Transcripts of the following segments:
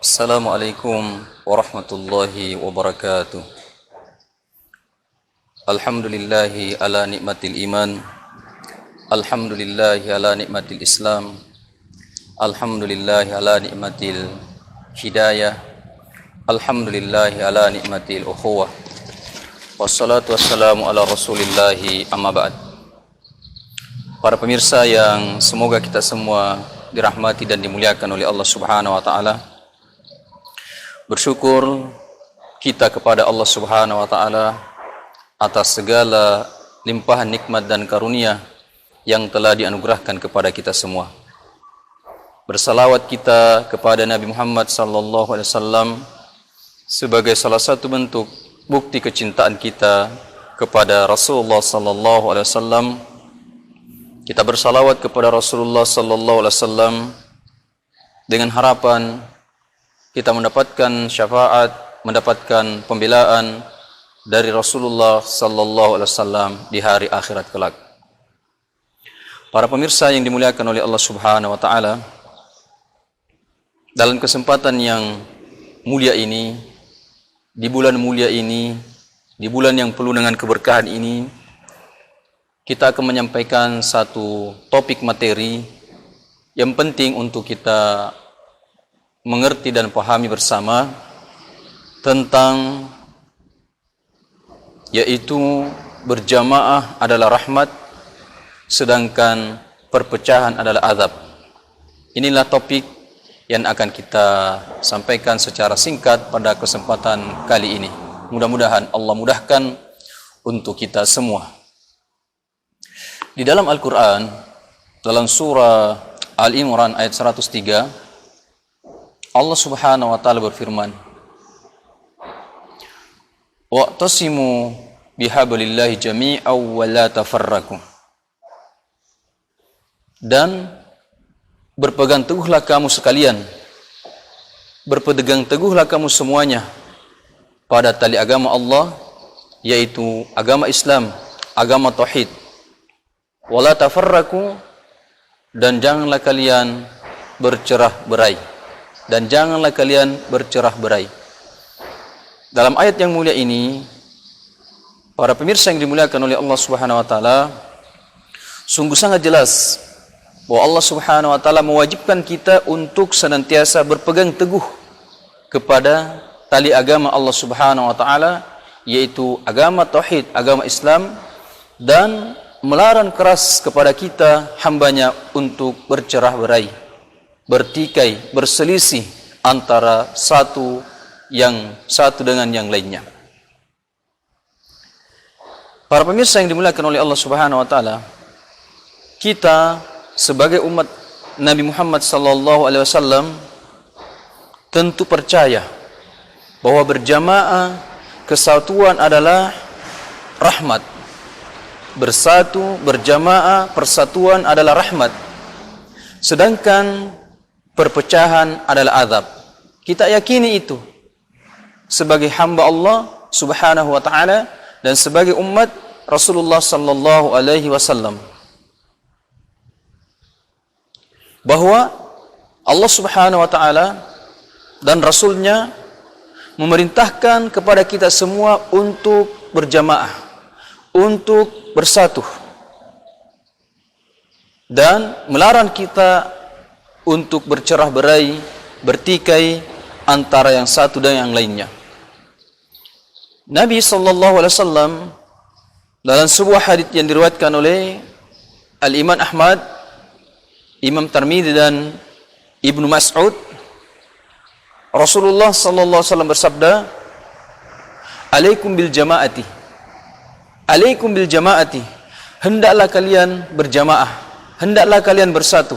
Assalamualaikum warahmatullahi wabarakatuh. Alhamdulillahi ala nikmatil iman. Alhamdulillahi ala nikmatil Islam. Alhamdulillahi ala nikmatil hidayah. Alhamdulillahi ala nikmatil ukhuwah. Wassalatu wassalamu ala rasulillahi amma ba'd. Para pemirsa yang semoga kita semua dirahmati dan dimuliakan oleh Allah Subhanahu wa taala. Bersyukur kita kepada Allah Subhanahu wa taala atas segala limpahan nikmat dan karunia yang telah dianugerahkan kepada kita semua. Bersalawat kita kepada Nabi Muhammad sallallahu alaihi wasallam sebagai salah satu bentuk bukti kecintaan kita kepada Rasulullah sallallahu alaihi wasallam. Kita bersalawat kepada Rasulullah sallallahu alaihi wasallam dengan harapan kita mendapatkan syafaat, mendapatkan pembelaan dari Rasulullah sallallahu alaihi wasallam di hari akhirat kelak. Para pemirsa yang dimuliakan oleh Allah Subhanahu wa taala, dalam kesempatan yang mulia ini, di bulan mulia ini, di bulan yang penuh dengan keberkahan ini, kita akan menyampaikan satu topik materi yang penting untuk kita mengerti dan pahami bersama tentang, yaitu berjamaah adalah rahmat sedangkan perpecahan adalah azab. Inilah topik yang akan kita sampaikan secara singkat pada kesempatan kali ini. Mudah-mudahan Allah mudahkan untuk kita semua. Di dalam Al-Quran, dalam surah Al-Imran ayat 103, Allah Subhanahu wa taala berfirman, "Wa'tasimu bihablillahi jami'an wa la tafarraqu." Dan berpegang teguhlah kamu sekalian, berpegang teguhlah kamu semuanya pada tali agama Allah, yaitu agama Islam, agama tauhid. Wa la tafarraqu, dan janganlah kalian bercerah-berai. Dan janganlah kalian bercerah-berai. Dalam ayat yang mulia ini, para pemirsa yang dimuliakan oleh Allah Subhanahu wa taala, sungguh sangat jelas bahwa Allah Subhanahu wa taala mewajibkan kita untuk senantiasa berpegang teguh kepada tali agama Allah Subhanahu wa taala, yaitu agama tauhid, agama Islam, dan melarang keras kepada kita hambanya untuk bercerah-berai, bertikai, berselisih antara satu dengan yang lainnya. Para pemirsa yang dimuliakan oleh Allah Subhanahu wa taala, kita sebagai umat Nabi Muhammad sallallahu alaihi wasallam tentu percaya bahwa berjamaah, kesatuan adalah rahmat. Bersatu, berjamaah, persatuan adalah rahmat. Sedangkan perpecahan adalah azab. Kita yakini itu sebagai hamba Allah Subhanahu wa taala dan sebagai umat Rasulullah sallallahu alaihi wasallam, bahwa Allah Subhanahu wa taala dan Rasulnya memerintahkan kepada kita semua untuk berjamaah, untuk bersatu, dan melarang kita untuk bercerah-berai, bertikai antara yang satu dan yang lainnya. Nabi sallallahu alaihi wasallam dalam sebuah hadis yang diriwayatkan oleh Al-Imam Ahmad, Imam Tirmidzi dan Ibnu Mas'ud, Rasulullah sallallahu alaihi wasallam bersabda, "Alaikum bil jama'ati. Alaikum bil jama'ati. Hendaklah kalian berjamaah, hendaklah kalian bersatu.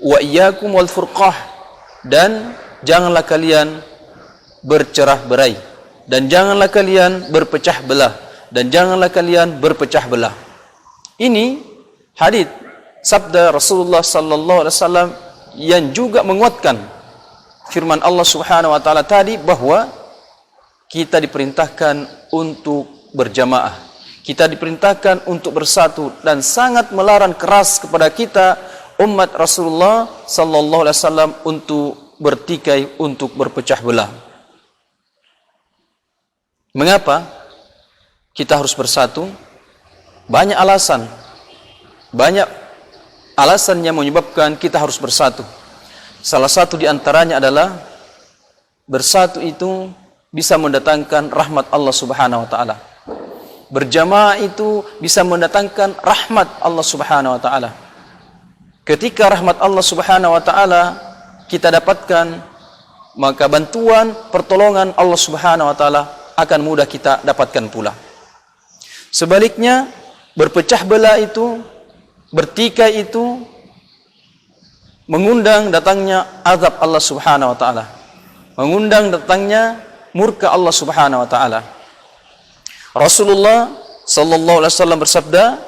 Wa iyyakum wal furqah, dan janganlah kalian bercerah-berai, dan janganlah kalian berpecah belah, dan janganlah kalian berpecah belah." Ini hadis sabda Rasulullah sallallahu alaihi wasallam yang juga menguatkan firman Allah Subhanahu wa taala tadi bahwa kita diperintahkan untuk berjamaah, kita diperintahkan untuk bersatu, dan sangat melarang keras kepada kita umat Rasulullah sallallahu alaihi wasallam untuk bertikai, untuk berpecah belah. Mengapa kita harus bersatu? Banyak alasan. Banyak alasan yang menyebabkan kita harus bersatu. Salah satu di antaranya adalah bersatu itu bisa mendatangkan rahmat Allah Subhanahu wa taala. Berjamaah itu bisa mendatangkan rahmat Allah Subhanahu wa taala. Ketika rahmat Allah Subhanahu wa taala kita dapatkan, maka bantuan, pertolongan Allah Subhanahu wa taala akan mudah kita dapatkan pula. Sebaliknya, berpecah belah itu, bertikai itu mengundang datangnya azab Allah Subhanahu wa taala, mengundang datangnya murka Allah Subhanahu wa taala. Rasulullah sallallahu alaihi wasallam bersabda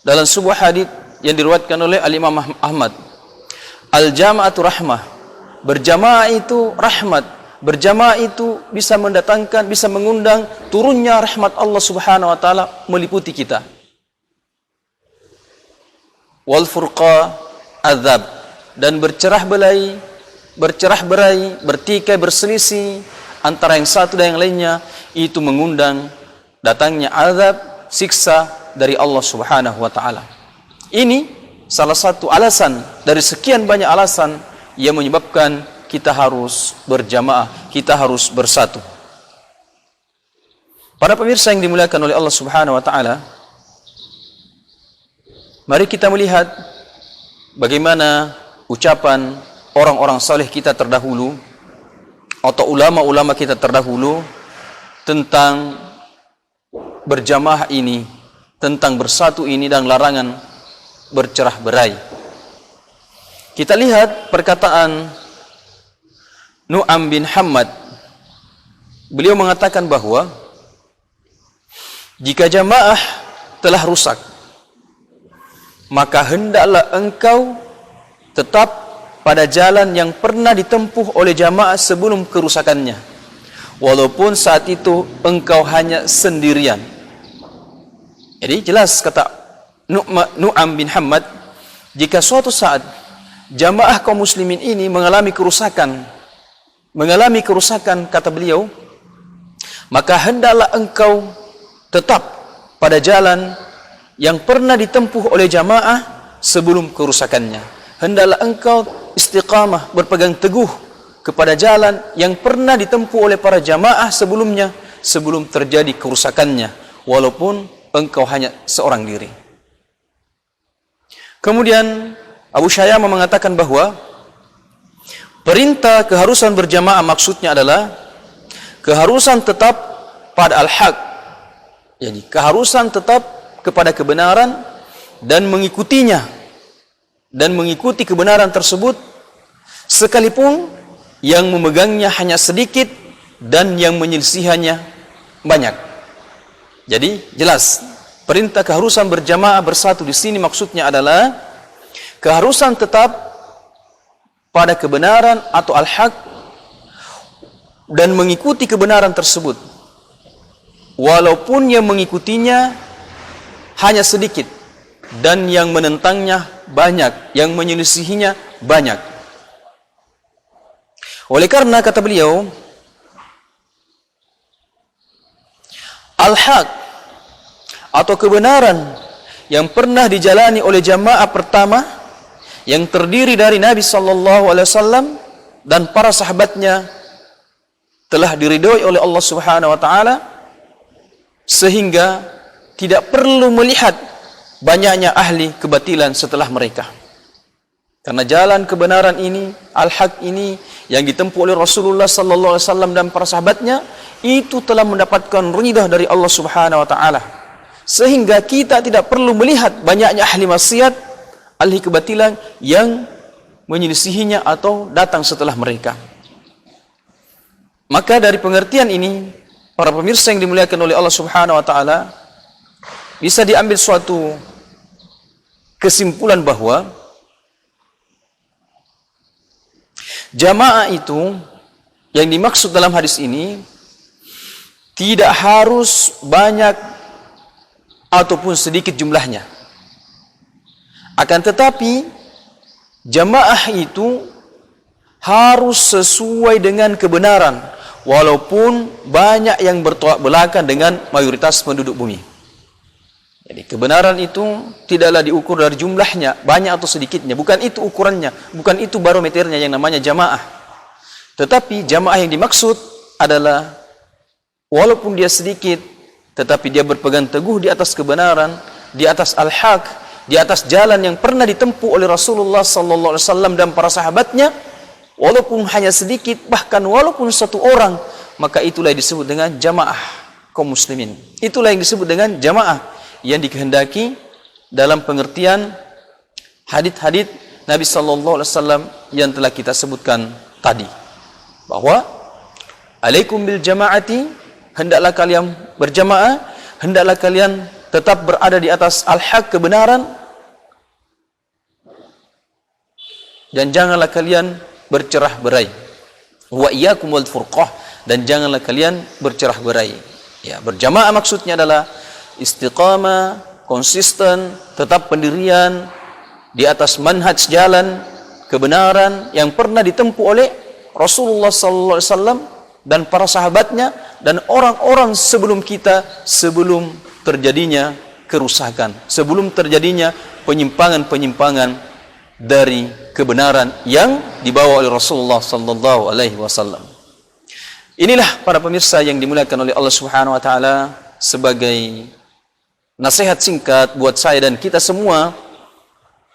dalam sebuah hadis yang diriwayatkan oleh Al-Imam Ahmad, al-jama'atu rahmah, berjamaah itu rahmat. Berjamaah itu bisa mendatangkan, bisa mengundang turunnya rahmat Allah Subhanahu wa taala meliputi kita. Wal furqa azab, dan bercerai-berai, bertikai, berselisih antara yang satu dan yang lainnya, itu mengundang datangnya azab, siksa dari Allah Subhanahu wa taala. Ini salah satu alasan dari sekian banyak alasan yang menyebabkan kita harus berjamaah, kita harus bersatu. Para pemirsa yang dimuliakan oleh Allah Subhanahu wa taala, mari kita melihat bagaimana ucapan orang-orang saleh kita terdahulu atau ulama-ulama kita terdahulu tentang berjamaah ini, tentang bersatu ini, dan larangan bercerah-berai. Kita lihat perkataan Nu'am bin Hammad. Beliau mengatakan bahwa jika jamaah telah rusak, maka hendaklah engkau tetap pada jalan yang pernah ditempuh oleh jamaah sebelum kerusakannya, walaupun saat itu engkau hanya sendirian. Jadi jelas kata Nu'am bin Hammad, jika suatu saat jamaah kaum muslimin ini mengalami kerusakan, kata beliau, maka hendaklah engkau tetap pada jalan yang pernah ditempuh oleh jamaah sebelum kerusakannya. Hendaklah engkau istiqamah, berpegang teguh kepada jalan yang pernah ditempuh oleh para jamaah sebelumnya, sebelum terjadi kerusakannya, walaupun engkau hanya seorang diri. Kemudian Abu Syayyamah mengatakan bahwa perintah keharusan berjamaah maksudnya adalah keharusan tetap pada al-haq, jadi keharusan tetap kepada kebenaran dan mengikutinya, dan mengikuti kebenaran tersebut sekalipun yang memegangnya hanya sedikit dan yang menyelisihannya banyak. Jadi jelas perintah keharusan berjamaah bersatu di sini maksudnya adalah keharusan tetap pada kebenaran atau al-haq dan mengikuti kebenaran tersebut, walaupun yang mengikutinya hanya sedikit dan yang menentangnya banyak, yang menyelisihinya banyak. Oleh karena kata beliau, al-haq atau kebenaran yang pernah dijalani oleh jamaah pertama yang terdiri dari Nabi sallallahu alaihi wasallam dan para sahabatnya telah diridhoi oleh Allah Subhanahu wa taala, sehingga tidak perlu melihat banyaknya ahli kebatilan setelah mereka. Karena jalan kebenaran ini, al-haq ini yang ditempuh oleh Rasulullah sallallahu alaihi wasallam dan para sahabatnya, itu telah mendapatkan ridha dari Allah Subhanahu wa taala. Sehingga kita tidak perlu melihat banyaknya ahli maksiat, ahli kebatilan yang menyelisihinya atau datang setelah mereka. Maka dari pengertian ini, para pemirsa yang dimuliakan oleh Allah Subhanahu wa taala, bisa diambil suatu kesimpulan bahwa jamaah itu yang dimaksud dalam hadis ini tidak harus banyak ataupun sedikit jumlahnya. Akan tetapi jamaah itu harus sesuai dengan kebenaran, walaupun banyak yang bertolak belakang dengan mayoritas penduduk bumi. Jadi kebenaran itu tidaklah diukur dari jumlahnya, banyak atau sedikitnya. Bukan itu ukurannya, bukan itu barometernya yang namanya jamaah. Tetapi jamaah yang dimaksud adalah walaupun dia sedikit, tetapi dia berpegang teguh di atas kebenaran, di atas al-haq, di atas jalan yang pernah ditempuh oleh Rasulullah sallallahu alaihi wasallam dan para sahabatnya. Walaupun hanya sedikit, bahkan walaupun satu orang, maka itulah yang disebut dengan jamaah kaum muslimin. Itulah yang disebut dengan jamaah yang dikehendaki dalam pengertian hadits-hadits Nabi sallallahu alaihi wasallam yang telah kita sebutkan tadi. Bahwa alaikum bil jamaati, hendaklah kalian berjamaah, hendaklah kalian tetap berada di atas al-haq, kebenaran, dan janganlah kalian bercerah-berai. Wa iyyakum wal furqah, dan janganlah kalian bercerah-berai. Ya, berjamaah maksudnya adalah istiqamah, konsisten, tetap pendirian di atas manhaj jalan kebenaran yang pernah ditempuh oleh Rasulullah sallallahu alaihi wasallam dan para sahabatnya dan orang-orang sebelum kita, sebelum terjadinya kerusakan, sebelum terjadinya penyimpangan-penyimpangan dari kebenaran yang dibawa oleh Rasulullah sallallahu alaihi wasallam. Inilah para pemirsa yang dimuliakan oleh Allah Subhanahu wa taala, sebagai nasihat singkat buat saya dan kita semua,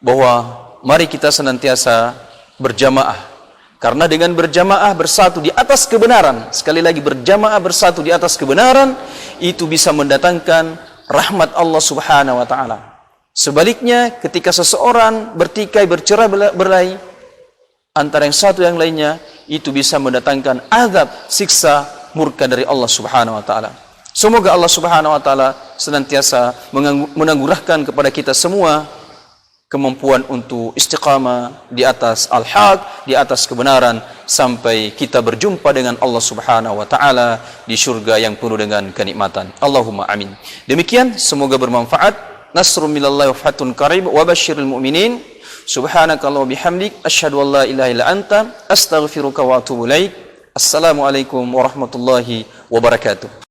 bahwa mari kita senantiasa berjamaah. Karena dengan berjamaah bersatu di atas kebenaran, sekali lagi berjamaah bersatu di atas kebenaran, itu bisa mendatangkan rahmat Allah Subhanahu wa taala. Sebaliknya, ketika seseorang bertikai, bercerai-berai antara yang satu yang lainnya, itu bisa mendatangkan azab, siksa, murka dari Allah Subhanahu wa taala. Semoga Allah Subhanahu wa taala senantiasa menganugerahkan kepada kita semua kemampuan untuk istiqamah di atas al-haq, di atas kebenaran, sampai kita berjumpa dengan Allah Subhanahu wa taala di syurga yang penuh dengan kenikmatan. Allahumma amin. Demikian, semoga bermanfaat. Nasrun minallahi wa fathun qarib wa basyiril mu'minin. Subhanakallah wa bihamdik, asyhadu an la ilaha illa anta, astaghfiruka wa atubu ilaik. Assalamualaikum warahmatullahi wabarakatuh.